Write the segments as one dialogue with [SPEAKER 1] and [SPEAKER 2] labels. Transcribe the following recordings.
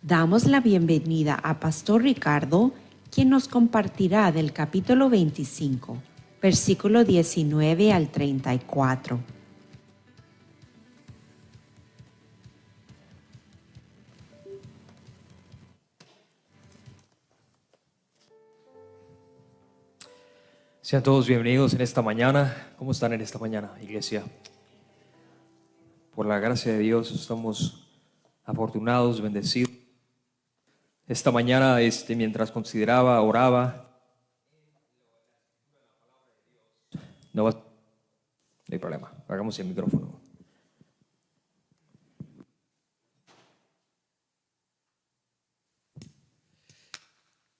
[SPEAKER 1] Damos la bienvenida a Pastor Ricardo, quien nos compartirá del capítulo 25, versículo 19 al 34.
[SPEAKER 2] Sean todos bienvenidos en esta mañana. ¿Cómo están en esta mañana, iglesia? Por la gracia de Dios estamos afortunados, bendecidos. Esta mañana, mientras consideraba, oraba, no hay problema, hagamos el micrófono.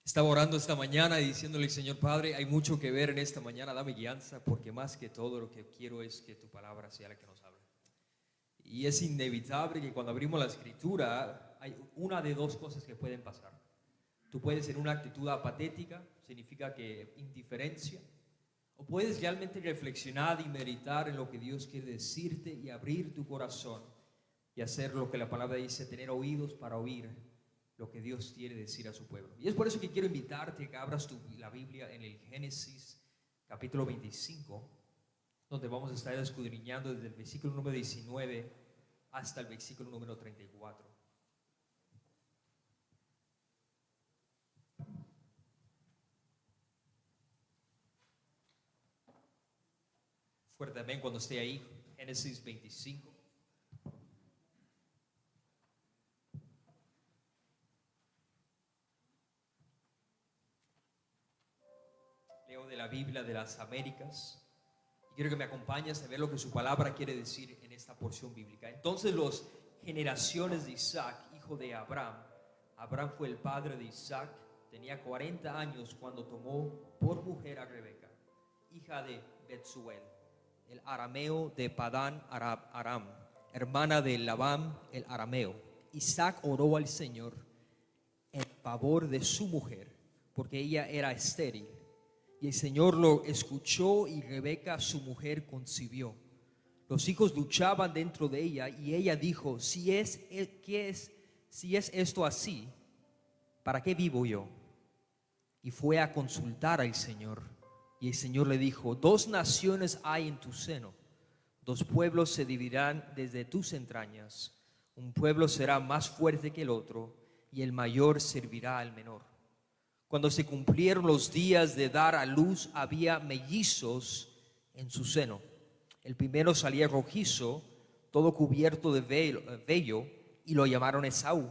[SPEAKER 2] Estaba orando esta mañana y diciéndole, Señor Padre, hay mucho que ver en esta mañana, dame guianza, porque más que todo lo que quiero es que tu palabra sea la que nos hable. Y es inevitable que cuando abrimos la escritura hay una de dos cosas que pueden pasar. Tú puedes en una actitud apatética, significa que indiferencia, o puedes realmente reflexionar y meditar en lo que Dios quiere decirte y abrir tu corazón y hacer lo que la palabra dice, tener oídos para oír lo que Dios quiere decir a su pueblo. Y es por eso que quiero invitarte a que abras la Biblia en el Génesis capítulo 25, donde vamos a estar escudriñando desde el versículo número 19 hasta el versículo número 34. Fuerte amén cuando esté ahí, Génesis 25. Leo de la Biblia de las Américas. Quiero que me acompañes a ver lo que su palabra quiere decir en esta porción bíblica. Entonces las generaciones de Isaac, hijo de Abraham. Abraham fue el padre de Isaac. Tenía 40 años cuando tomó por mujer a Rebeca, hija de Betsuel, el arameo de Padán Aram, hermana de Labán el arameo. Isaac oró al Señor en favor de su mujer, porque ella era estéril. Y el Señor lo escuchó y Rebeca, su mujer, concibió. Los hijos luchaban dentro de ella y ella dijo, si es esto así, ¿para qué vivo yo? Y fue a consultar al Señor. Y el Señor le dijo, 2 naciones hay en tu seno, 2 pueblos se dividirán desde tus entrañas. Un pueblo será más fuerte que el otro y el mayor servirá al menor. Cuando se cumplieron los días de dar a luz, había mellizos en su seno. El primero salía rojizo, todo cubierto de vello, y lo llamaron Esaú.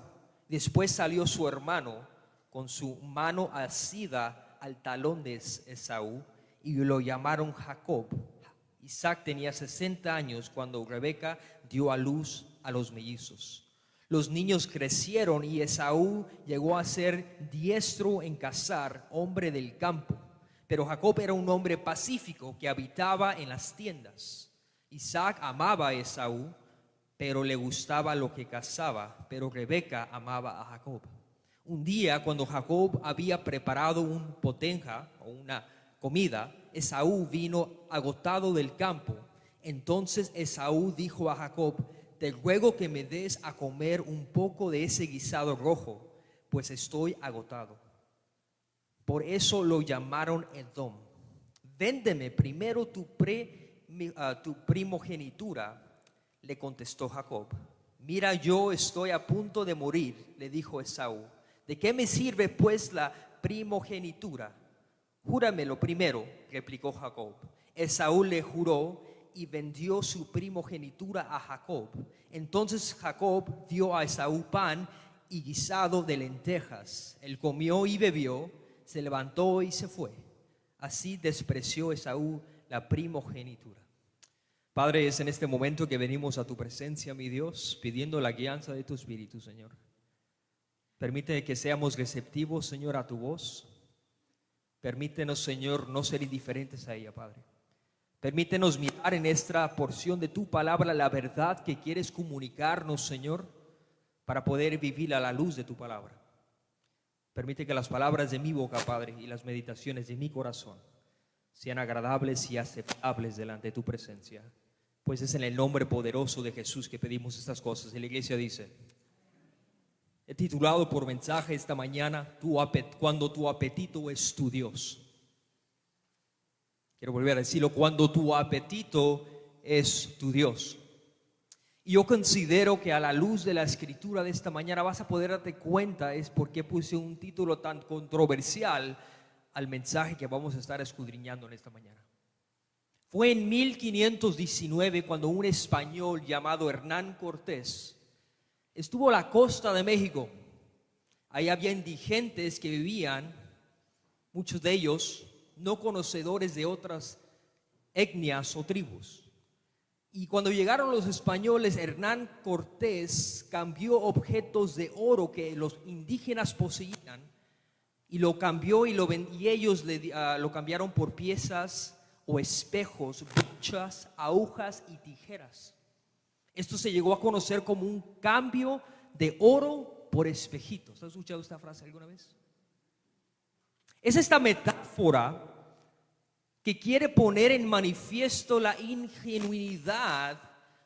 [SPEAKER 2] Después salió su hermano con su mano asida al talón de Esaú, y lo llamaron Jacob. Isaac tenía 60 años cuando Rebeca dio a luz a los mellizos. Los niños crecieron y Esaú llegó a ser diestro en cazar, hombre del campo. Pero Jacob era un hombre pacífico que habitaba en las tiendas. Isaac amaba a Esaú, pero le gustaba lo que cazaba, pero Rebeca amaba a Jacob. Un día, cuando Jacob había preparado un potenja o una comida, Esaú vino agotado del campo. Entonces Esaú dijo a Jacob, te ruego que me des a comer un poco de ese guisado rojo, pues estoy agotado. Por eso lo llamaron Edom. Véndeme primero tu primogenitura, le contestó Jacob. Mira, yo estoy a punto de morir, le dijo Esaú. ¿De qué me sirve pues la primogenitura? Júramelo primero, replicó Jacob. Esaú le juró y vendió su primogenitura a Jacob. Entonces Jacob dio a Esaú pan y guisado de lentejas. Él comió y bebió, se levantó y se fue. Así despreció Esaú la primogenitura. Padre, es en este momento que venimos a tu presencia, mi Dios, pidiendo la guianza de tu Espíritu, Señor. Permite que seamos receptivos, Señor, a tu voz. Permítenos, Señor, no ser indiferentes a ella, Padre. Permítenos mirar en esta porción de tu palabra la verdad que quieres comunicarnos, Señor, para poder vivir a la luz de tu palabra. Permite que las palabras de mi boca, Padre, y las meditaciones de mi corazón sean agradables y aceptables delante de tu presencia. Pues es en el nombre poderoso de Jesús que pedimos estas cosas. Y la iglesia dice, He titulado por mensaje esta mañana, cuando tu apetito es tu Dios. Quiero volver a decirlo, cuando tu apetito es tu Dios. Y yo considero que a la luz de la escritura de esta mañana vas a poder darte cuenta es por qué puse un título tan controversial al mensaje que vamos a estar escudriñando en esta mañana. Fue en 1519 cuando un español llamado Hernán Cortés estuvo a la costa de México. Ahí había indigentes que vivían, muchos de ellos no conocedores de otras etnias o tribus. Y cuando llegaron los españoles, Hernán Cortés cambió objetos de oro que los indígenas poseían y lo cambió y ellos lo cambiaron por piezas o espejos, bichas, agujas y tijeras. Esto se llegó a conocer como un cambio de oro por espejitos. ¿Has escuchado esta frase alguna vez? Es esta metáfora que quiere poner en manifiesto la ingenuidad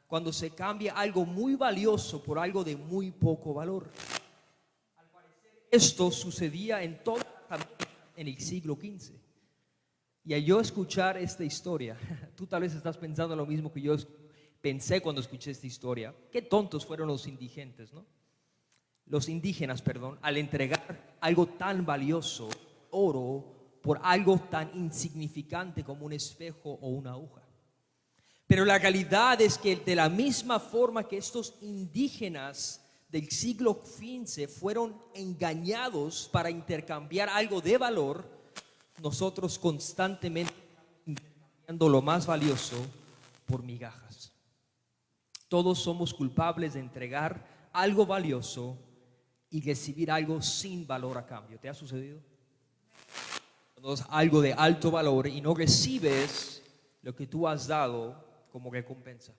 [SPEAKER 2] cuando se cambia algo muy valioso por algo de muy poco valor. Al parecer, esto sucedía en toda América en el siglo XV. Y al yo escuchar esta historia, tú tal vez estás pensando lo mismo que yo pensé cuando escuché esta historia. Qué tontos fueron los indígenas, ¿no? Los indígenas, perdón, al entregar algo tan valioso, oro, por algo tan insignificante como un espejo o una aguja. Pero la realidad es que de la misma forma que estos indígenas del siglo XV fueron engañados para intercambiar algo de valor, nosotros constantemente intercambiando lo más valioso por migajas. Todos somos culpables de entregar algo valioso y recibir algo sin valor a cambio. ¿Te ha sucedido? Cuando es algo de alto valor y no recibes lo que tú has dado como recompensa.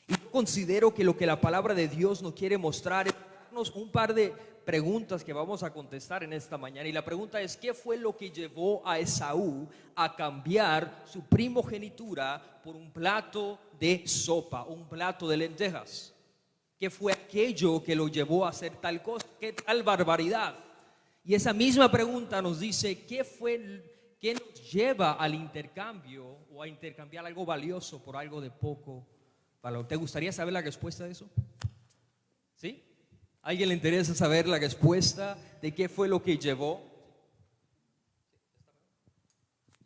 [SPEAKER 2] Y yo considero que lo que la palabra de Dios nos quiere mostrar es darnos un par de preguntas que vamos a contestar en esta mañana. Y la pregunta es, ¿qué fue lo que llevó a Esaú a cambiar su primogenitura por un plato de sopa, un plato de lentejas? ¿Qué fue aquello que lo llevó a hacer tal cosa? ¿Qué tal barbaridad? Y esa misma pregunta nos dice, ¿qué nos lleva al intercambio o a intercambiar algo valioso por algo de poco valor? ¿Te gustaría saber la respuesta de eso? ¿Sí? ¿A alguien le interesa saber la respuesta de qué fue lo que llevó?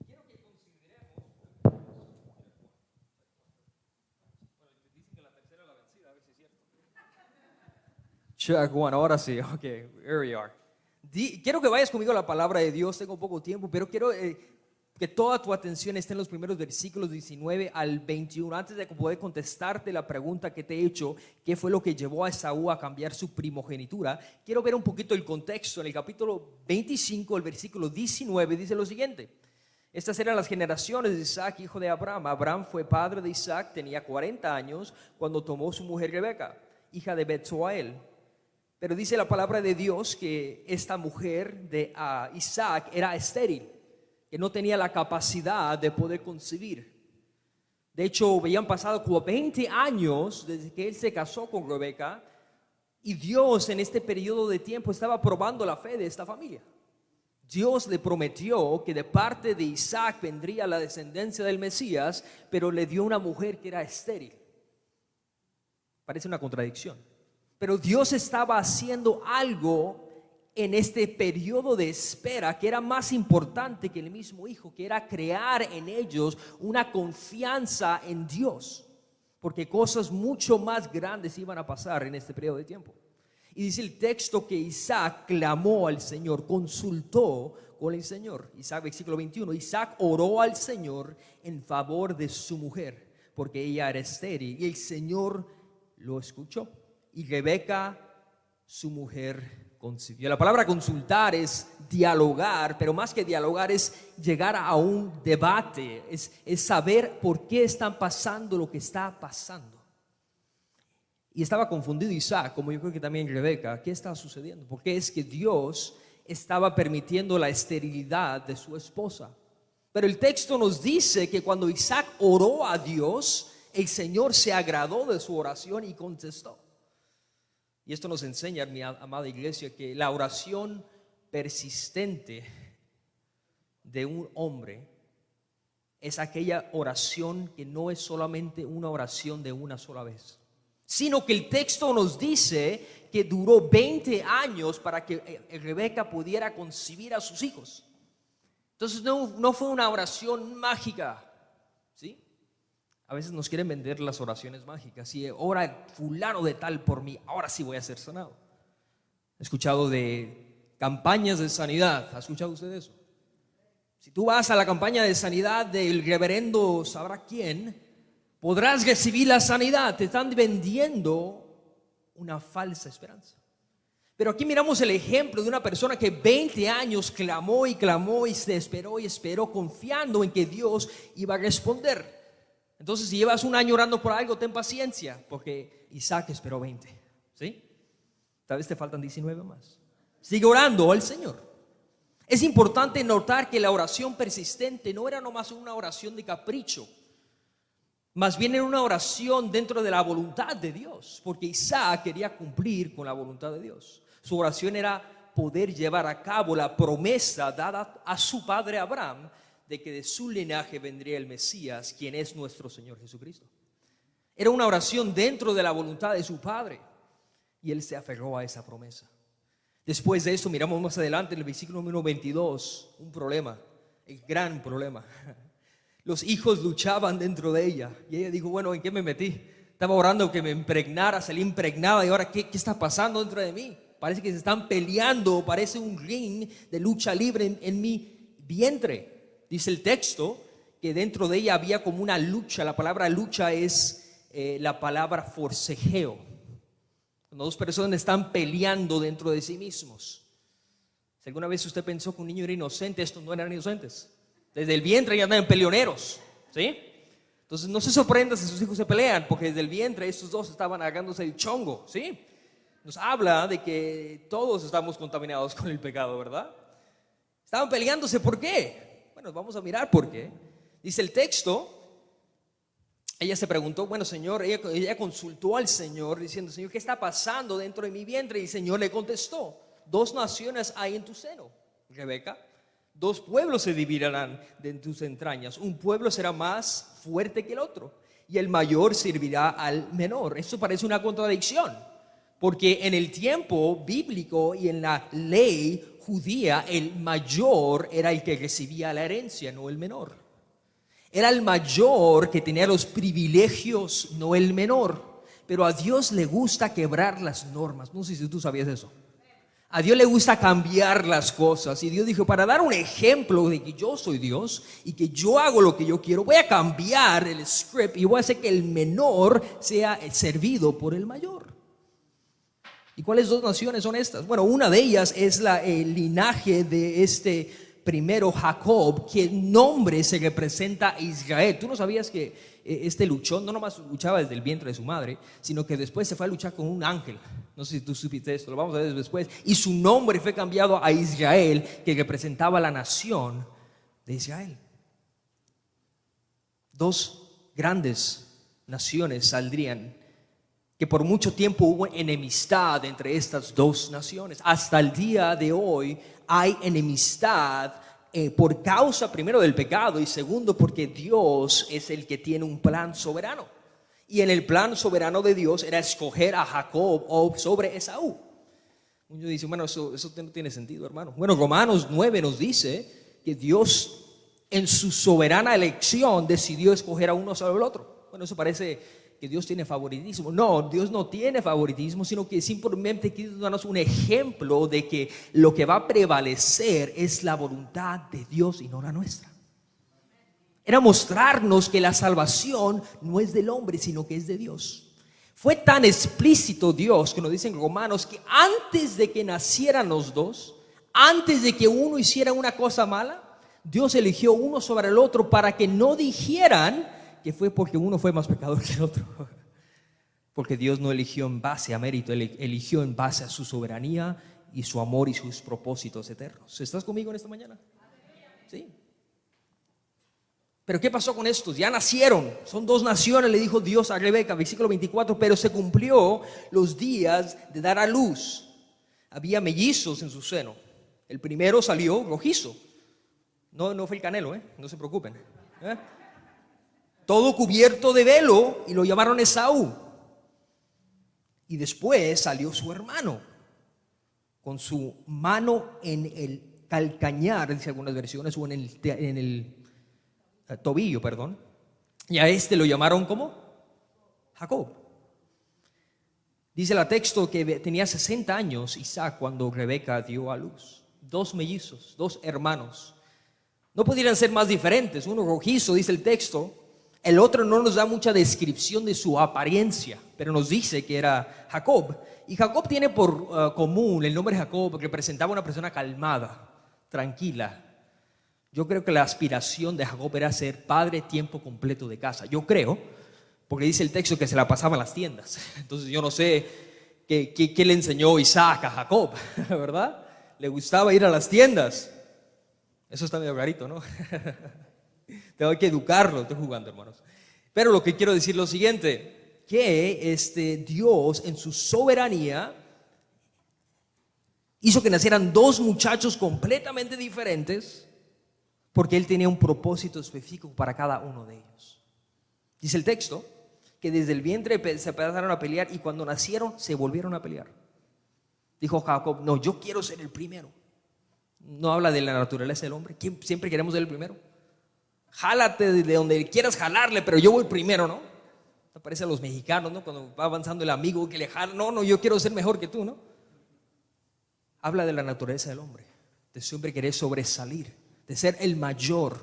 [SPEAKER 2] Quiero que consideremos. Dicen que la tercera es la vencida, a ver si es cierto. Check one, ahora sí, ok, here we are. Quiero que vayas conmigo a la palabra de Dios, tengo poco tiempo, pero quiero que toda tu atención esté en los primeros versículos 19 al 21. Antes de poder contestarte la pregunta que te he hecho, ¿qué fue lo que llevó a Esaú a cambiar su primogenitura? Quiero ver un poquito el contexto. En el capítulo 25, el versículo 19, dice lo siguiente. Estas eran las generaciones de Isaac, hijo de Abraham. Abraham fue padre de Isaac, tenía 40 años cuando tomó su mujer Rebeca, hija de Betsuel. Pero dice la palabra de Dios que esta mujer de Isaac era estéril, que no tenía la capacidad de poder concebir. De hecho, habían pasado como 20 años desde que él se casó con Rebeca, y Dios en este periodo de tiempo estaba probando la fe de esta familia. Dios le prometió que de parte de Isaac vendría la descendencia del Mesías, pero le dio una mujer que era estéril. Parece una contradicción. Pero Dios estaba haciendo algo en este periodo de espera que era más importante que el mismo hijo, que era crear en ellos una confianza en Dios, porque cosas mucho más grandes iban a pasar en este periodo de tiempo. Y dice el texto que Isaac clamó al Señor, consultó con el Señor. Isaac, versículo 21, Isaac oró al Señor en favor de su mujer, porque ella era estéril, y el Señor lo escuchó. Y Rebeca, su mujer, concibió. La palabra consultar es dialogar, pero más que dialogar es llegar a un debate, es saber por qué están pasando lo que está pasando. Y estaba confundido Isaac, como yo creo que también Rebeca. ¿Qué estaba sucediendo? ¿Por qué es que Dios estaba permitiendo la esterilidad de su esposa? Pero el texto nos dice que cuando Isaac oró a Dios, el Señor se agradó de su oración y contestó. Y esto nos enseña, mi amada iglesia, que la oración persistente de un hombre es aquella oración que no es solamente una oración de una sola vez, sino que el texto nos dice que duró 20 años para que Rebeca pudiera concebir a sus hijos. Entonces no fue una oración mágica, ¿sí? A veces nos quieren vender las oraciones mágicas. Si ora fulano de tal por mí, ahora sí voy a ser sanado. He escuchado de campañas de sanidad. ¿Ha escuchado usted eso? Si tú vas a la campaña de sanidad del reverendo sabrá quién, podrás recibir la sanidad. Te están vendiendo una falsa esperanza. Pero aquí miramos el ejemplo de una persona que 20 años clamó y clamó y se esperó y esperó, confiando en que Dios iba a responder. Entonces, si llevas un año orando por algo, ten paciencia, porque Isaac esperó 20, ¿sí? Tal vez te faltan 19 más. Sigue orando al Señor. Es importante notar que la oración persistente no era nomás una oración de capricho, más bien era una oración dentro de la voluntad de Dios, porque Isaac quería cumplir con la voluntad de Dios. Su oración era poder llevar a cabo la promesa dada a su padre Abraham de que de su linaje vendría el Mesías, quien es nuestro Señor Jesucristo. Era una oración dentro de la voluntad de su padre, y él se aferró a esa promesa. Después de esto, miramos más adelante en el versículo número 22, un problema, el gran problema. Los hijos luchaban dentro de ella, y ella dijo, bueno, ¿en qué me metí? Estaba orando que me impregnara, salí impregnada, y ahora ¿qué está pasando dentro de mí? Parece que se están peleando, parece un ring de lucha libre en mi vientre. Dice el texto que dentro de ella había como una lucha. La palabra lucha es la palabra forcejeo. Cuando dos personas están peleando dentro de sí mismos. Si alguna vez usted pensó que un niño era inocente, estos no eran inocentes. Desde el vientre ya andan peleoneros, ¿sí? Entonces no se sorprenda si sus hijos se pelean, porque desde el vientre estos dos estaban agarrándose el chongo, ¿sí? Nos habla de que todos estamos contaminados con el pecado, ¿verdad? Estaban peleándose, ¿por qué? Bueno, vamos a mirar por qué. Dice el texto, ella se preguntó, bueno, Señor, ella consultó al Señor diciendo, Señor, ¿qué está pasando dentro de mi vientre? Y el Señor le contestó, 2 naciones hay en tu seno, Rebeca. 2 pueblos se dividirán de tus entrañas. Un pueblo será más fuerte que el otro, y el mayor servirá al menor. Esto parece una contradicción, porque en el tiempo bíblico y en la ley judía, el mayor era el que recibía la herencia, no el menor. Era el mayor que tenía los privilegios, no el menor. Pero a Dios le gusta quebrar las normas. No sé si tú sabías eso. A Dios le gusta cambiar las cosas. Y Dios dijo, para dar un ejemplo de que yo soy Dios y que yo hago lo que yo quiero, voy a cambiar el script y voy a hacer que el menor sea servido por el mayor. ¿Y cuáles 2 naciones son estas? Bueno, una de ellas es el linaje de este primero Jacob, que el nombre se representa a Israel. ¿Tú no sabías que este luchón no nomás luchaba desde el vientre de su madre, sino que después se fue a luchar con un ángel? No sé si tú supiste esto, lo vamos a ver después. Y su nombre fue cambiado a Israel, que representaba la nación de Israel. 2 grandes naciones saldrían, que por mucho tiempo hubo enemistad entre estas 2 naciones. Hasta el día de hoy hay enemistad por causa primero del pecado y segundo porque Dios es el que tiene un plan soberano. Y en el plan soberano de Dios era escoger a Jacob sobre Esaú. Uno dice, bueno, eso no tiene sentido, hermano. Bueno, Romanos 9 nos dice que Dios en su soberana elección decidió escoger a uno sobre el otro. Bueno, eso parece que Dios tiene favoritismo. No, Dios no tiene favoritismo, sino que simplemente quiere darnos un ejemplo de que lo que va a prevalecer es la voluntad de Dios y no la nuestra. Era mostrarnos que la salvación no es del hombre, sino que es de Dios. Fue tan explícito Dios, que nos dicen Romanos, que antes de que nacieran los dos, antes de que uno hiciera una cosa mala, Dios eligió uno sobre el otro para que no dijeran que fue porque uno fue más pecador que el otro. Porque Dios no eligió en base a mérito, Él eligió en base a su soberanía y su amor y sus propósitos eternos. ¿Estás conmigo en esta mañana? Sí. Pero ¿qué pasó con estos? Ya nacieron, son dos naciones, le dijo Dios a Rebeca, versículo 24, pero se cumplió los días de dar a luz. Había mellizos en su seno. El primero salió rojizo. No fue el Canelo, no se preocupen. Todo cubierto de velo y lo llamaron Esaú. Y después salió su hermano con su mano en el calcañar, dice algunas versiones, o en el tobillo, perdón. Y a este lo llamaron ¿cómo? Jacob. Dice el texto que tenía 60 años Isaac cuando Rebeca dio a luz. Dos mellizos, dos hermanos. No pudieran ser más diferentes. Uno rojizo, dice el texto. El otro no nos da mucha descripción de su apariencia, pero nos dice que era Jacob. Y Jacob tiene por común el nombre Jacob porque representaba a una persona calmada, tranquila. Yo creo que la aspiración de Jacob era ser padre tiempo completo de casa. Yo creo, porque dice el texto que se la pasaba en las tiendas. Entonces yo no sé qué le enseñó Isaac a Jacob, ¿verdad? Le gustaba ir a las tiendas. Eso está medio rarito, ¿no? Tengo que educarlo, estoy jugando, hermanos. Pero lo que quiero decir es lo siguiente, que Dios en su soberanía hizo que nacieran dos muchachos completamente diferentes porque Él tenía un propósito específico para cada uno de ellos. Dice el texto que desde el vientre se empezaron a pelear y cuando nacieron se volvieron a pelear. Dijo Jacob, no, yo quiero ser el primero. No habla de la naturaleza del hombre. Siempre queremos ser el primero. Jálate de donde quieras jalarle, pero yo voy primero, ¿no? Te parece a los mexicanos, ¿no? Cuando va avanzando el amigo que le jala, no, yo quiero ser mejor que tú, ¿no? Habla de la naturaleza del hombre, de siempre querer sobresalir, de ser el mayor,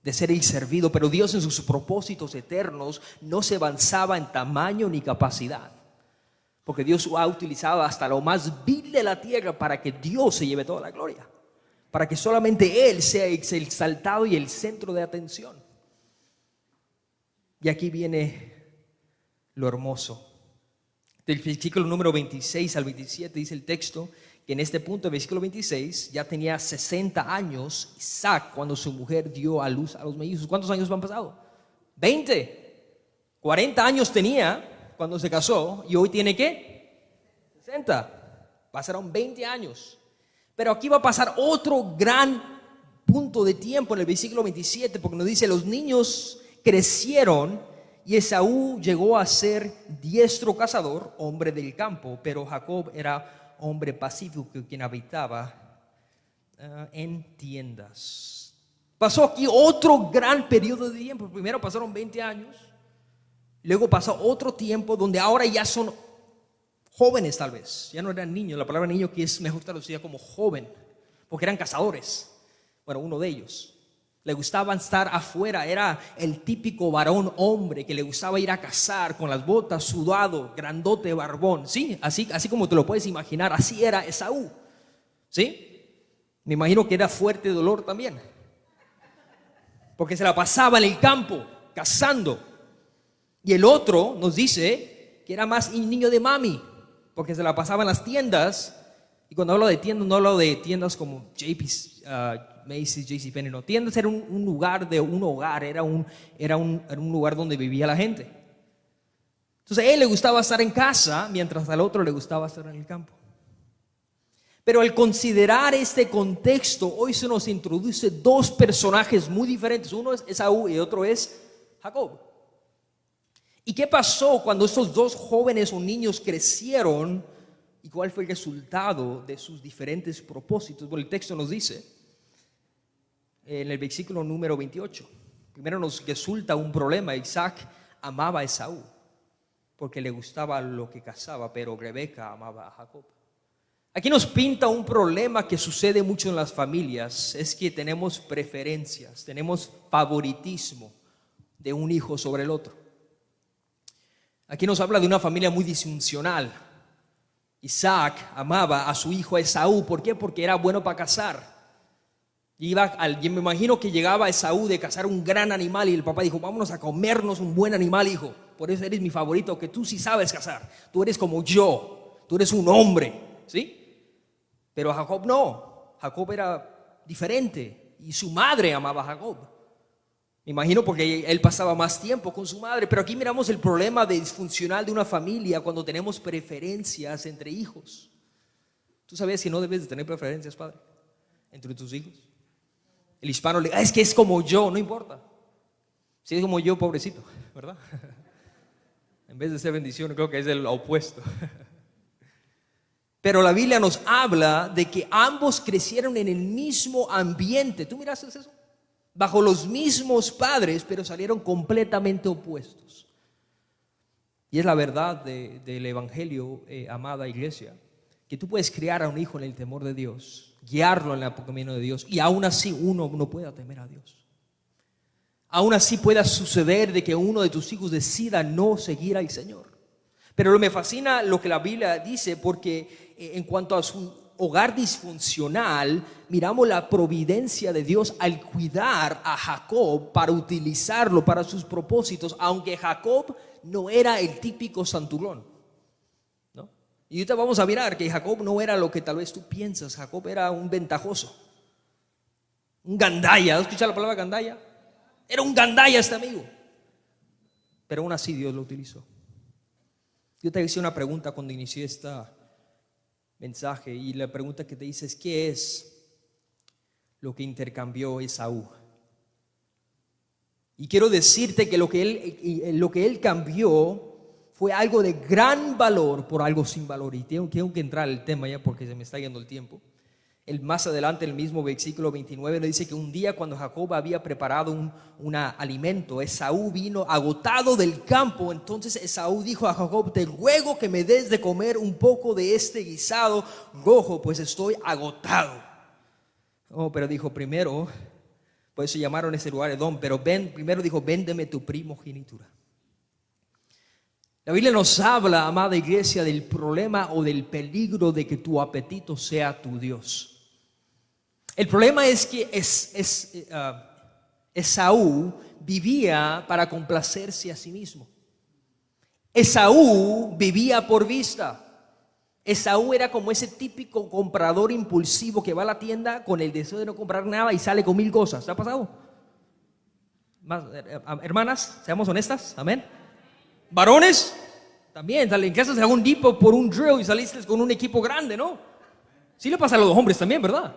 [SPEAKER 2] de ser el servido. Pero Dios en sus propósitos eternos no se avanzaba en tamaño ni capacidad, porque Dios ha utilizado hasta lo más vil de la tierra para que Dios se lleve toda la gloria, para que solamente Él sea exaltado y el centro de atención. Y aquí viene lo hermoso. Del versículo número 26 al 27 dice el texto que en este punto, el versículo 26, ya tenía 60 años Isaac cuando su mujer dio a luz a los mellizos. ¿Cuántos años han pasado? 20. 40 años tenía cuando se casó y hoy tiene ¿qué? 60. Pasaron 20 años. Pero aquí va a pasar otro gran punto de tiempo en el versículo 27, porque nos dice, los niños crecieron y Esaú llegó a ser diestro cazador, hombre del campo, pero Jacob era hombre pacífico, quien habitaba en tiendas. Pasó aquí otro gran periodo de tiempo. Primero pasaron 20 años, luego pasó otro tiempo donde ahora ya son jóvenes, tal vez, ya no eran niños. La palabra niño aquí es mejor traducida como joven, porque eran cazadores. Bueno, uno de ellos le gustaba estar afuera, era el típico varón hombre que le gustaba ir a cazar con las botas, sudado, grandote, barbón. Sí, así como te lo puedes imaginar, así era Esaú. ¿Sí? Me imagino que era fuerte de dolor también, porque se la pasaba en el campo cazando. Y el otro nos dice que era más niño de mami, porque se la pasaba en las tiendas. Y cuando hablo de tiendas, no hablo de tiendas como JP's, Macy's, JCPenney, no. Tiendas era un lugar de un hogar, era un lugar donde vivía la gente. Entonces a él le gustaba estar en casa, mientras al otro le gustaba estar en el campo. Pero al considerar este contexto, hoy se nos introduce dos personajes muy diferentes. Uno es Esaú y otro es Jacob. ¿Y qué pasó cuando estos dos jóvenes o niños crecieron? ¿Y cuál fue el resultado de sus diferentes propósitos? Bueno, el texto nos dice, en el versículo número 28, primero nos resulta un problema. Isaac amaba a Esaú porque le gustaba lo que cazaba, pero Rebeca amaba a Jacob. Aquí nos pinta un problema que sucede mucho en las familias, es que tenemos preferencias, tenemos favoritismo de un hijo sobre el otro. Aquí nos habla de una familia muy disfuncional. Isaac amaba a su hijo Esaú. ¿Por qué? Porque era bueno para cazar. Yo me imagino que llegaba Esaú de cazar un gran animal y el papá dijo, vámonos a comernos un buen animal, hijo. Por eso eres mi favorito, que tú sí sabes cazar. Tú eres como yo, tú eres un hombre, ¿sí? Pero Jacob no. Jacob era diferente y su madre amaba a Jacob. Me imagino porque él pasaba más tiempo con su madre, pero aquí miramos el problema disfuncional de una familia cuando tenemos preferencias entre hijos. ¿Tú sabías que no debes de tener preferencias, padre, entre tus hijos? El hispano le dice, es que es como yo, no importa. Si es como yo, pobrecito, ¿verdad? En vez de ser bendición, creo que es el opuesto. Pero la Biblia nos habla de que ambos crecieron en el mismo ambiente. ¿Tú miraste eso? Bajo los mismos padres, pero salieron completamente opuestos. Y es la verdad del evangelio, amada iglesia, que tú puedes criar a un hijo en el temor de Dios, guiarlo en el camino de Dios, y aún así uno no pueda temer a Dios. Aún así pueda suceder de que uno de tus hijos decida no seguir al Señor. Pero me fascina lo que la Biblia dice, porque en cuanto a su hogar disfuncional, miramos la providencia de Dios al cuidar a Jacob para utilizarlo para sus propósitos, aunque Jacob no era el típico santurrón, ¿no? Y ahorita vamos a mirar que Jacob no era lo que tal vez tú piensas. Jacob era un ventajoso, un gandaya. ¿Has escuchado la palabra gandaya? Era un gandaya este amigo, pero aún así Dios lo utilizó. Yo te hice una pregunta cuando inicié esta mensaje, y la pregunta que te hice es: ¿qué es lo que intercambió Esaú? Y quiero decirte que lo que él cambió fue algo de gran valor por algo sin valor. Y tengo que entrar al tema ya porque se me está yendo el tiempo. Más adelante, en el mismo versículo 29, nos dice que un día, cuando Jacob había preparado un alimento, Esaú vino agotado del campo. Entonces Esaú dijo a Jacob: te ruego que me des de comer un poco de este guisado rojo, pues estoy agotado. Pero dijo primero, por eso llamaron ese lugar Edom, pero primero dijo: véndeme tu primogenitura. La Biblia nos habla, amada iglesia, del problema o del peligro de que tu apetito sea tu Dios. El problema es que Esaú vivía para complacerse a sí mismo. Esaú vivía por vista. Esaú era como ese típico comprador impulsivo que va a la tienda con el deseo de no comprar nada y sale con 1000 cosas. ¿Te ha pasado? Hermanas, seamos honestas, amén. Varones, también salen casas de algún tipo por un drill y saliste con un equipo grande, ¿no? Sí le pasa a los hombres también, ¿verdad?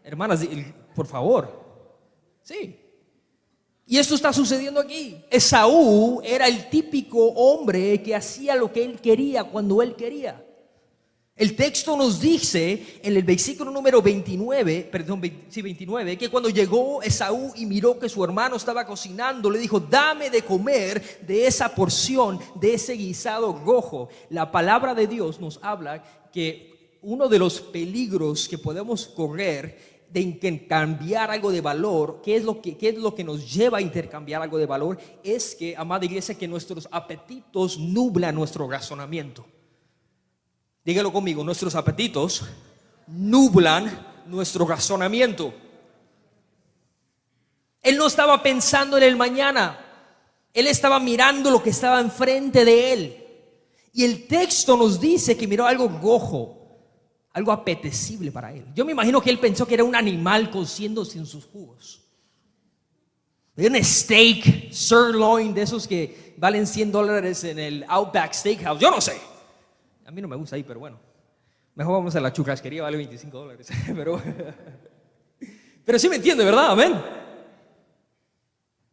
[SPEAKER 2] Hermanas, por favor. Sí. Y esto está sucediendo aquí. Esaú era el típico hombre que hacía lo que él quería cuando él quería. El texto nos dice en el versículo número 29, que cuando llegó Esaú y miró que su hermano estaba cocinando, le dijo: dame de comer de esa porción, de ese guisado rojo. La palabra de Dios nos habla que uno de los peligros que podemos correr de intercambiar algo de valor, ¿qué es lo que nos lleva a intercambiar algo de valor? Es que, amada iglesia, que nuestros apetitos nublan nuestro razonamiento. Dígalo conmigo: nuestros apetitos nublan nuestro razonamiento. Él no estaba pensando en el mañana, él estaba mirando lo que estaba enfrente de él. Y el texto nos dice que miró algo rojo, algo apetecible para él. Yo me imagino que él pensó que era un animal cociéndose en sus jugos. Un steak sirloin de esos que valen $100 en el Outback Steakhouse. Yo no sé. A mí no me gusta ahí, pero bueno. Mejor vamos a la churrasquería, vale $25. Pero sí me entiende, ¿verdad? Amén.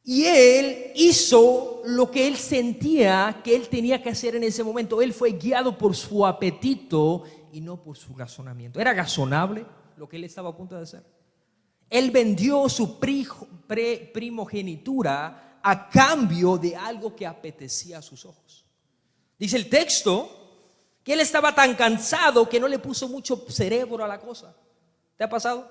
[SPEAKER 2] Y él hizo lo que él sentía que él tenía que hacer en ese momento. Él fue guiado por su apetito y no por su razonamiento. ¿Era razonable lo que él estaba a punto de hacer? Él vendió su primogenitura a cambio de algo que apetecía a sus ojos. Dice el texto que él estaba tan cansado que no le puso mucho cerebro a la cosa. ¿Te ha pasado?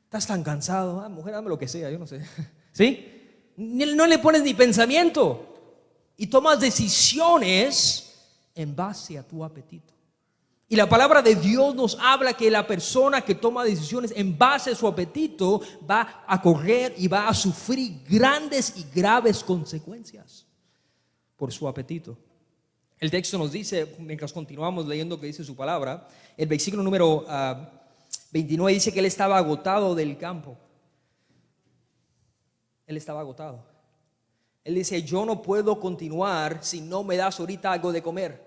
[SPEAKER 2] Estás tan cansado, mujer, dame lo que sea, yo no sé. ¿Sí? No le pones ni pensamiento y tomas decisiones en base a tu apetito. Y la palabra de Dios nos habla que la persona que toma decisiones en base a su apetito va a correr y va a sufrir grandes y graves consecuencias por su apetito. El texto nos dice, mientras continuamos leyendo que dice su palabra, el versículo número 29 dice que él estaba agotado del campo. Él estaba agotado. Él dice, yo no puedo continuar si no me das ahorita algo de comer.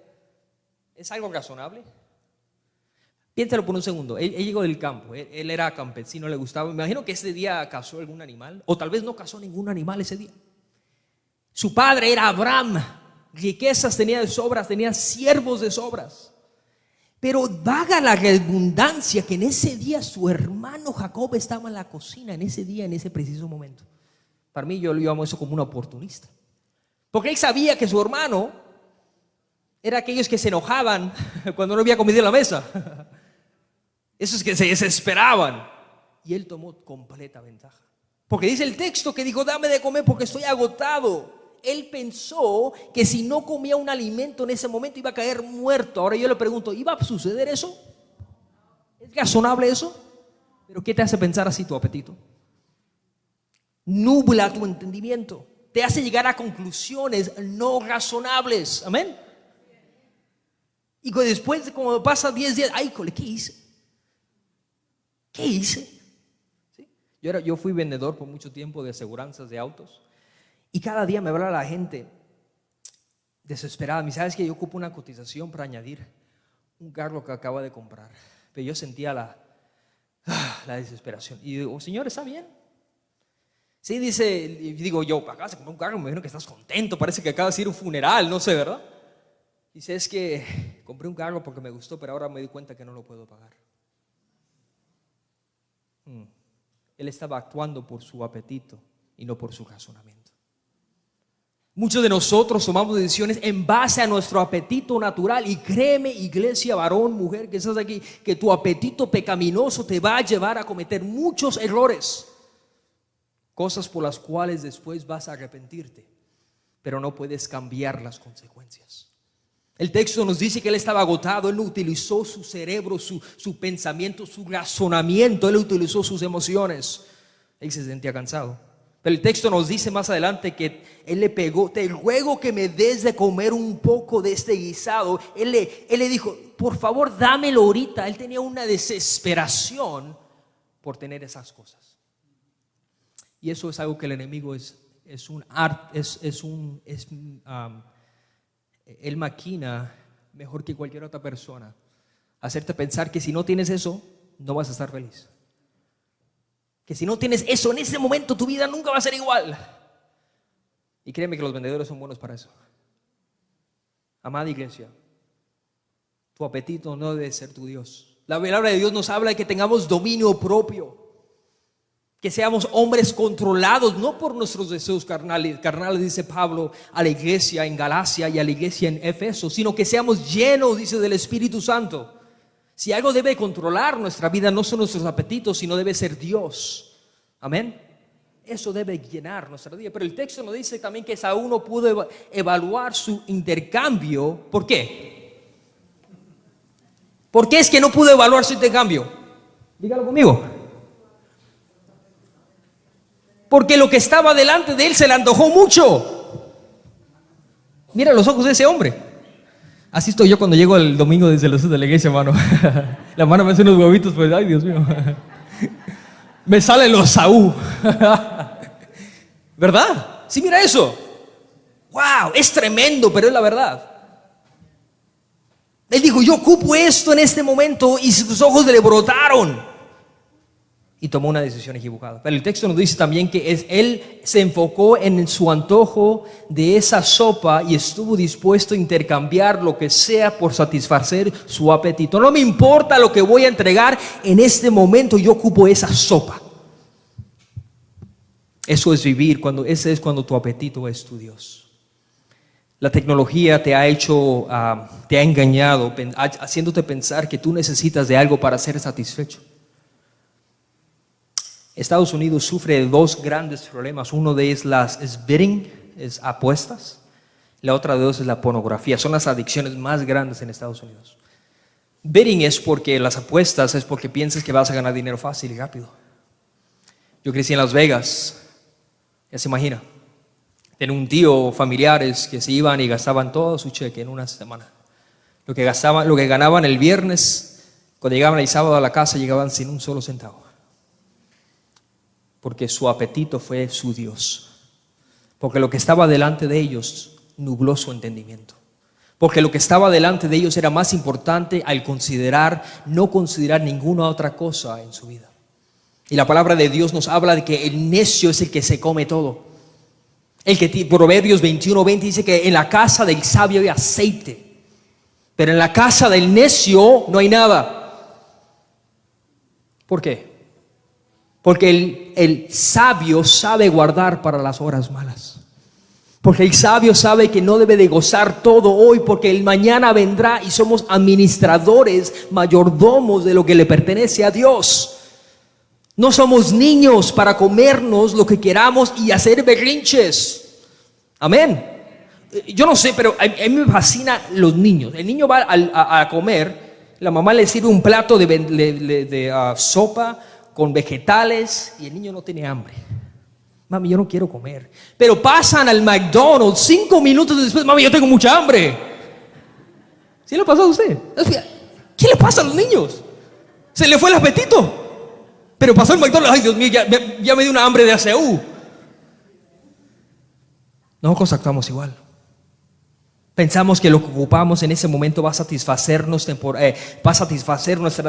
[SPEAKER 2] ¿Es algo razonable? Piénsalo por un segundo. Él llegó del campo, él era campesino, le gustaba. Me imagino que ese día cazó algún animal, o tal vez no cazó ningún animal ese día. Su padre era Abraham, riquezas tenía de sobras, tenía siervos de sobras. Pero vaga la redundancia que en ese día su hermano Jacob estaba en la cocina, en ese día, en ese preciso momento. Para mí yo lo llamo eso como un oportunista. Porque él sabía que su hermano era aquellos que se enojaban cuando no había comida en la mesa. Esos que se desesperaban. Y él tomó completa ventaja. Porque dice el texto que dijo, dame de comer porque estoy agotado. Él pensó que si no comía un alimento en ese momento iba a caer muerto. Ahora yo le pregunto, ¿iba a suceder eso? ¿Es razonable eso? ¿Pero qué te hace pensar así tu apetito? Nubla tu entendimiento. Te hace llegar a conclusiones no razonables. Amén. Y después, como pasa 10 días, ay, ¿qué hice? ¿Qué hice? ¿Sí? Yo fui vendedor por mucho tiempo de aseguranzas de autos. Y cada día me hablaba la gente desesperada. ¿Me sabes que yo ocupo una cotización para añadir un carro que acabo de comprar? Pero yo sentía la desesperación. Y digo, Señor, ¿está bien? Sí, dice, y digo yo, acabas de comprar un carro, me imagino que estás contento, parece que acabas de ir a un funeral, no sé, ¿verdad? Dice, es que compré un carro porque me gustó, pero ahora me di cuenta que no lo puedo pagar. Él estaba actuando por su apetito y no por su razonamiento. Muchos de nosotros tomamos decisiones en base a nuestro apetito natural. Y créeme, iglesia, varón, mujer que estás aquí, que tu apetito pecaminoso te va a llevar a cometer muchos errores. Cosas por las cuales después vas a arrepentirte, pero no puedes cambiar las consecuencias. El texto nos dice que él estaba agotado. Él no utilizó su cerebro, su pensamiento, su razonamiento. Él utilizó sus emociones. Él se sentía cansado. Pero el texto nos dice más adelante que él le pegó, te ruego que me des de comer un poco de este guisado. Él le dijo, por favor, dámelo ahorita. Él tenía una desesperación por tener esas cosas. Y eso es algo que el enemigo él maquina mejor que cualquier otra persona. Hacerte pensar que si no tienes eso, no vas a estar feliz. Que si no tienes eso en ese momento, tu vida nunca va a ser igual. Y créeme que los vendedores son buenos para eso. Amada iglesia, tu apetito no debe ser tu Dios. La palabra de Dios nos habla de que tengamos dominio propio. Que seamos hombres controlados, no por nuestros deseos carnales, dice Pablo a la iglesia en Galacia y a la iglesia en Éfeso, sino que seamos llenos, dice, del Espíritu Santo. Si algo debe controlar nuestra vida, no son nuestros apetitos, sino debe ser Dios. Amén. Eso debe llenar nuestra vida. Pero el texto nos dice también que Saúl no pudo evaluar su intercambio. ¿Por qué? ¿Por qué es que no pudo evaluar su intercambio? Dígalo conmigo. Porque lo que estaba delante de él se le antojó mucho. Mira los ojos de ese hombre. Así estoy yo cuando llego el domingo desde los de la iglesia, hermano. La mano me hace unos huevitos, pues, ay, Dios mío. Me salen los Saúl. ¿Verdad? Sí, mira eso. Wow, es tremendo, pero es la verdad. Él dijo, yo ocupo esto en este momento, y sus ojos le brotaron. Y tomó una decisión equivocada. Pero el texto nos dice también que él se enfocó en su antojo de esa sopa y estuvo dispuesto a intercambiar lo que sea por satisfacer su apetito. No me importa lo que voy a entregar en este momento, yo ocupo esa sopa. Eso es vivir, ese es cuando tu apetito es tu Dios. La tecnología te ha engañado, haciéndote pensar que tú necesitas de algo para ser satisfecho. Estados Unidos sufre de dos grandes problemas. Uno de ellos es bidding, es apuestas. La otra de ellos es la pornografía. Son las adicciones más grandes en Estados Unidos. Bidding es porque las apuestas es porque piensas que vas a ganar dinero fácil y rápido. Yo crecí en Las Vegas. Ya se imagina. Tenía un tío, familiares que se iban y gastaban todo su cheque en una semana. Lo que ganaban el viernes, cuando llegaban el sábado a la casa, llegaban sin un solo centavo. porque su apetito fue su Dios. Porque lo que estaba delante de ellos nubló su entendimiento. Porque lo que estaba delante de ellos era más importante al no considerar ninguna otra cosa en su vida. Y la palabra de Dios nos habla de que el necio es el que se come todo. Proverbios 21:20 dice que en la casa del sabio hay aceite, pero en la casa del necio no hay nada. ¿Por qué? Porque el sabio sabe guardar para las horas malas. Porque el sabio sabe que no debe de gozar todo hoy, porque el mañana vendrá y somos administradores, mayordomos de lo que le pertenece a Dios. No somos niños para comernos lo que queramos y hacer berrinches. Amén. Yo no sé, pero a mí me fascinan los niños. El niño va a comer, la mamá le sirve un plato de sopa con vegetales y el niño no tiene hambre. Mami, yo no quiero comer. Pero pasan al McDonald's 5 minutos después. Mami, yo tengo mucha hambre. ¿Sí le pasó a usted? ¿Qué le pasa a los niños? Se le fue el apetito. Pero pasó el McDonald's. Ay, Dios mío, ya me dio una hambre de ACU. Nosotros actuamos igual. Pensamos que lo que ocupamos en ese momento va a satisfacer nuestra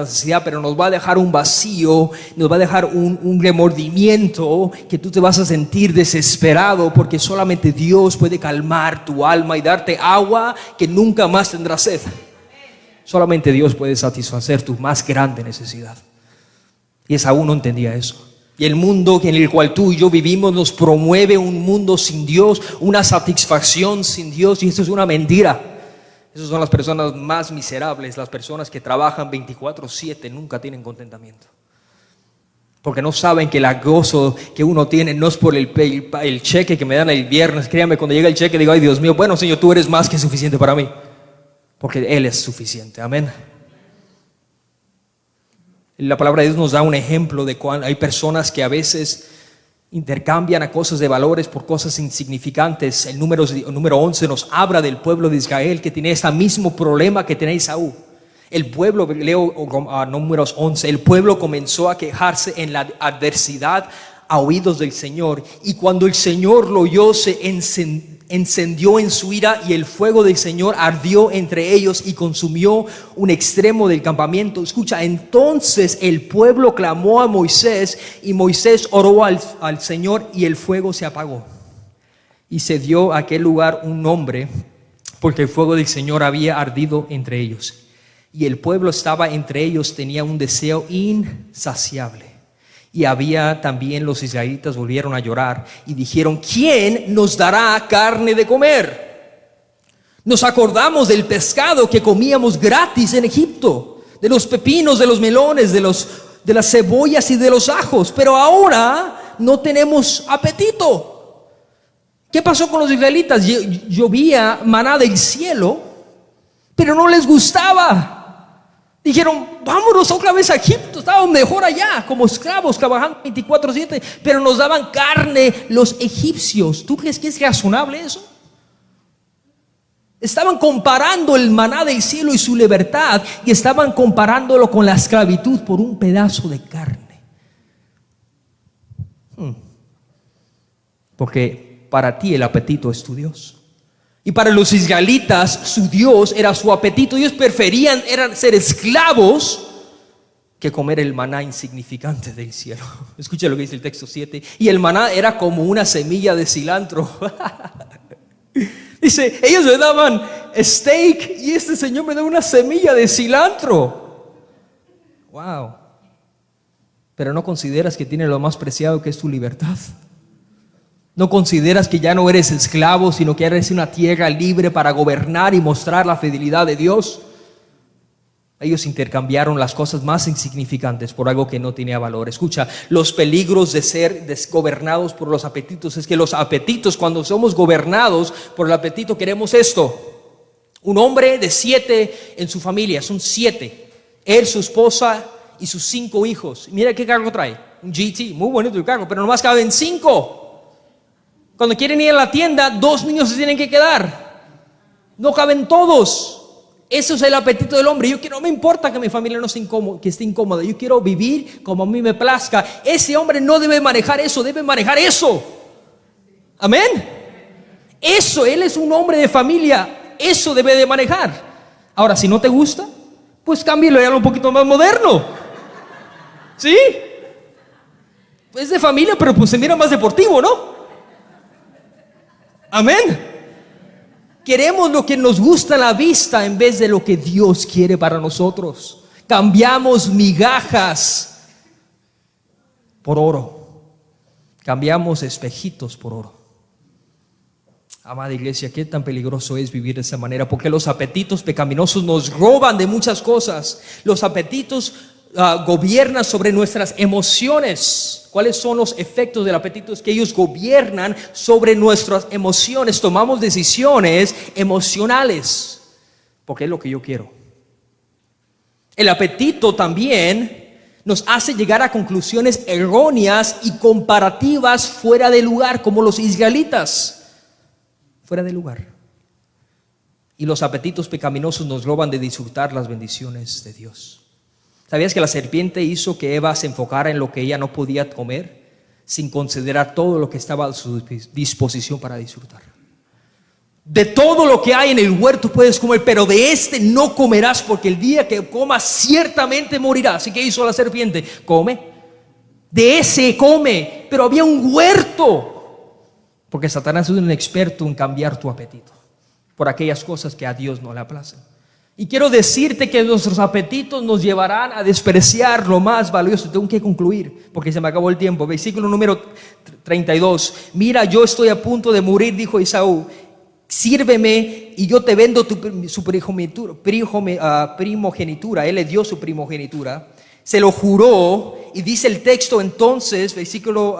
[SPEAKER 2] necesidad, pero nos va a dejar un vacío, nos va a dejar un remordimiento, que tú te vas a sentir desesperado, porque solamente Dios puede calmar tu alma y darte agua que nunca más tendrás sed. Solamente Dios puede satisfacer tu más grande necesidad. Y Esaú no entendía eso. Y el mundo en el cual tú y yo vivimos nos promueve un mundo sin Dios, una satisfacción sin Dios, y eso es una mentira. Esas son las personas más miserables, las personas que trabajan 24/7, nunca tienen contentamiento. Porque no saben que el gozo que uno tiene no es por el cheque que me dan el viernes. Créame, cuando llega el cheque digo, ay Dios mío, bueno Señor, tú eres más que suficiente para mí. Porque Él es suficiente, amén. La palabra de Dios nos da un ejemplo de cuando hay personas que a veces intercambian a cosas de valores por cosas insignificantes. El número 11 nos habla del pueblo de Israel que tiene este mismo problema que tenía Esaú. El pueblo, leo números 11, el pueblo comenzó a quejarse en la adversidad a oídos del Señor, y cuando el Señor lo oyó se encendió en su ira, y el fuego del Señor ardió entre ellos y consumió un extremo del campamento. Escucha, entonces el pueblo clamó a Moisés, y Moisés oró al Señor, y el fuego se apagó. Y se dio a aquel lugar un nombre, porque el fuego del Señor había ardido entre ellos. Y el pueblo estaba entre ellos, tenía un deseo insaciable. Y había también los israelitas volvieron a llorar y dijeron, ¿quién nos dará carne de comer? Nos acordamos del pescado que comíamos gratis en Egipto, de los pepinos, de los melones, de las cebollas y de los ajos, pero ahora no tenemos apetito. ¿Qué pasó con los israelitas? Llovía maná del cielo, pero no les gustaba. Dijeron, vámonos otra vez a Egipto, estábamos mejor allá, como esclavos, trabajando 24/7, pero nos daban carne los egipcios. ¿Tú crees que es razonable eso? Estaban comparando el maná del cielo y su libertad, y estaban comparándolo con la esclavitud por un pedazo de carne. Porque para ti el apetito es tu Dios. Y para los israelitas su Dios era su apetito. Ellos preferían ser esclavos que comer el maná insignificante del cielo. Escucha lo que dice el texto 7. Y el maná era como una semilla de cilantro. Dice, ellos me daban steak y este Señor me da una semilla de cilantro. Wow. Pero no consideras que tiene lo más preciado, que es tu libertad. No consideras que ya no eres esclavo, sino que eres una tierra libre para gobernar y mostrar la fidelidad de Dios. Ellos intercambiaron las cosas más insignificantes por algo que no tenía valor. Escucha, los peligros de ser desgobernados por los apetitos es que los apetitos, cuando somos gobernados por el apetito, queremos esto. Un hombre de 7 en su familia, son 7. Él, su esposa y sus 5 hijos. Mira qué carro trae, un GT, muy bonito el carro, pero nomás caben 5. Cuando quieren ir a la tienda, 2 niños se tienen que quedar. No caben todos. Eso es el apetito del hombre. No me importa que mi familia no esté incómoda, que esté incómoda. Yo quiero vivir como a mí me plazca. Ese hombre no debe manejar eso, debe manejar eso. Amén. Eso, él es un hombre de familia. Eso debe de manejar. Ahora, si no te gusta, pues cámbialo y hazlo un poquito más moderno. ¿Sí? Es de familia, pero pues se mira más deportivo, ¿no? Amén. Queremos lo que nos gusta a la vista en vez de lo que Dios quiere para nosotros. Cambiamos migajas por oro. Cambiamos espejitos por oro. Amada iglesia, qué tan peligroso es vivir de esa manera, porque los apetitos pecaminosos nos roban de muchas cosas. Los apetitos gobiernan sobre nuestras emociones. ¿Cuáles son los efectos del apetito? Es que ellos gobiernan sobre nuestras emociones. Tomamos decisiones emocionales porque es lo que yo quiero. El apetito también nos hace llegar a conclusiones erróneas y comparativas fuera de lugar, como los israelitas. Fuera de lugar. Y los apetitos pecaminosos nos roban de disfrutar las bendiciones de Dios. ¿Sabías que la serpiente hizo que Eva se enfocara en lo que ella no podía comer, sin considerar todo lo que estaba a su disposición para disfrutar? De todo lo que hay en el huerto puedes comer, pero de este no comerás, porque el día que comas ciertamente morirás. ¿Y qué hizo la serpiente? Come. De ese come, pero había un huerto. Porque Satanás es un experto en cambiar tu apetito por aquellas cosas que a Dios no le aplacen. Y quiero decirte que nuestros apetitos nos llevarán a despreciar lo más valioso. Tengo que concluir porque se me acabó el tiempo. Versículo número 32. Mira, yo estoy a punto de morir, dijo Esaú. Sírveme y yo te vendo su primogenitura. Él le dio su primogenitura. Se lo juró y dice el texto entonces, versículo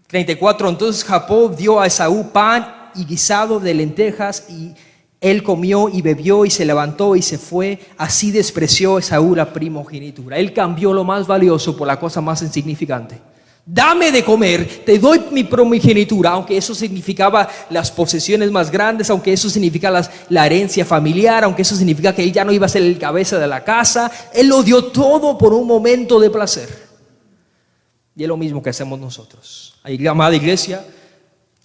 [SPEAKER 2] 34. Entonces Jacob dio a Esaú pan y guisado de lentejas y él comió y bebió y se levantó y se fue. Así despreció Esaú la primogenitura. Él cambió lo más valioso por la cosa más insignificante. Dame de comer, te doy mi primogenitura, aunque eso significaba las posesiones más grandes, aunque eso significa la herencia familiar, aunque eso significa que él ya no iba a ser el cabeza de la casa. Él lo dio todo por un momento de placer. Y es lo mismo que hacemos nosotros. Amada iglesia,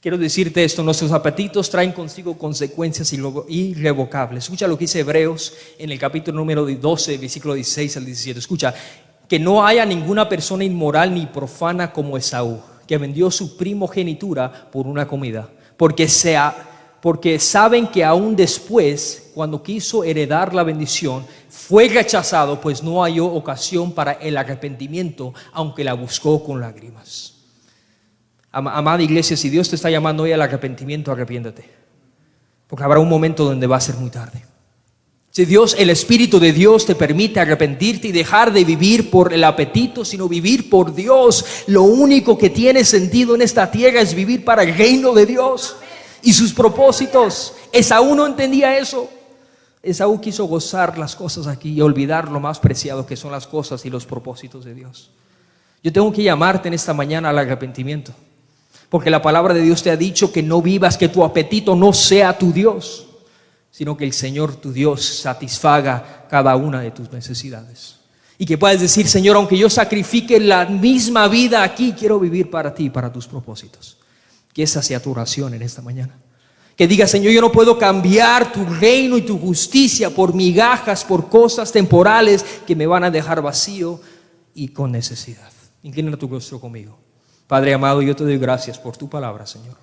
[SPEAKER 2] quiero decirte esto: nuestros apetitos traen consigo consecuencias irrevocables. Escucha lo que dice Hebreos en el capítulo número 12, versículo 16 al 17. Escucha: que no haya ninguna persona inmoral ni profana como Esaú, que vendió su primogenitura por una comida, porque saben que aún después, cuando quiso heredar la bendición, fue rechazado, pues no halló ocasión para el arrepentimiento, aunque la buscó con lágrimas. Amada iglesia, si Dios te está llamando hoy al arrepentimiento, arrepiéntate, porque habrá un momento donde va a ser muy tarde. Si el Espíritu de Dios te permite arrepentirte y dejar de vivir por el apetito, sino vivir por Dios, lo único que tiene sentido en esta tierra es vivir para el reino de Dios y sus propósitos. Esaú no entendía eso. Esaú quiso gozar las cosas aquí y olvidar lo más preciado que son las cosas y los propósitos de Dios. Yo tengo que llamarte en esta mañana al arrepentimiento, porque la palabra de Dios te ha dicho que no vivas, que tu apetito no sea tu Dios, sino que el Señor tu Dios satisfaga cada una de tus necesidades. Y que puedas decir: Señor, aunque yo sacrifique la misma vida aquí, quiero vivir para ti, para tus propósitos. Que esa sea tu oración en esta mañana. Que digas: Señor, yo no puedo cambiar tu reino y tu justicia por migajas, por cosas temporales que me van a dejar vacío y con necesidad. Inclina tu rostro conmigo. Padre amado, yo te doy gracias por tu palabra, Señor.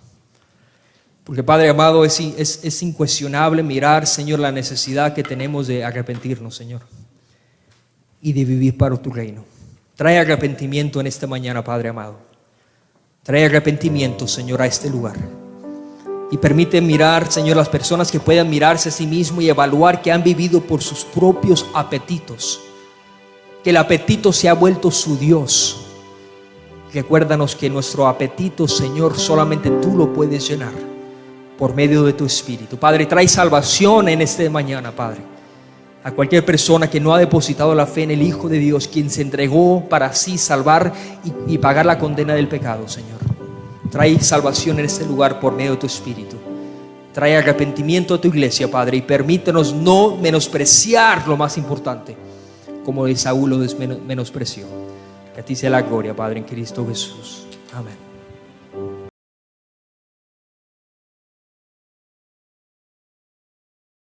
[SPEAKER 2] Porque, Padre amado, es incuestionable mirar, Señor, la necesidad que tenemos de arrepentirnos, Señor, y de vivir para tu reino. Trae arrepentimiento en esta mañana, Padre amado. Trae arrepentimiento, Señor, a este lugar. Y permite mirar, Señor, las personas que puedan mirarse a sí mismos y evaluar que han vivido por sus propios apetitos. Que el apetito se ha vuelto su Dios. Recuérdanos que nuestro apetito, Señor, solamente tú lo puedes llenar por medio de tu Espíritu. Padre, trae salvación en esta mañana, Padre, a cualquier persona que no ha depositado la fe en el Hijo de Dios, quien se entregó para así salvar y pagar la condena del pecado, Señor. Trae salvación en este lugar por medio de tu Espíritu. Trae arrepentimiento a tu iglesia, Padre, y permítenos no menospreciar lo más importante, como Saúl lo menospreció. Que a ti sea la gloria, Padre, en Cristo Jesús. Amén.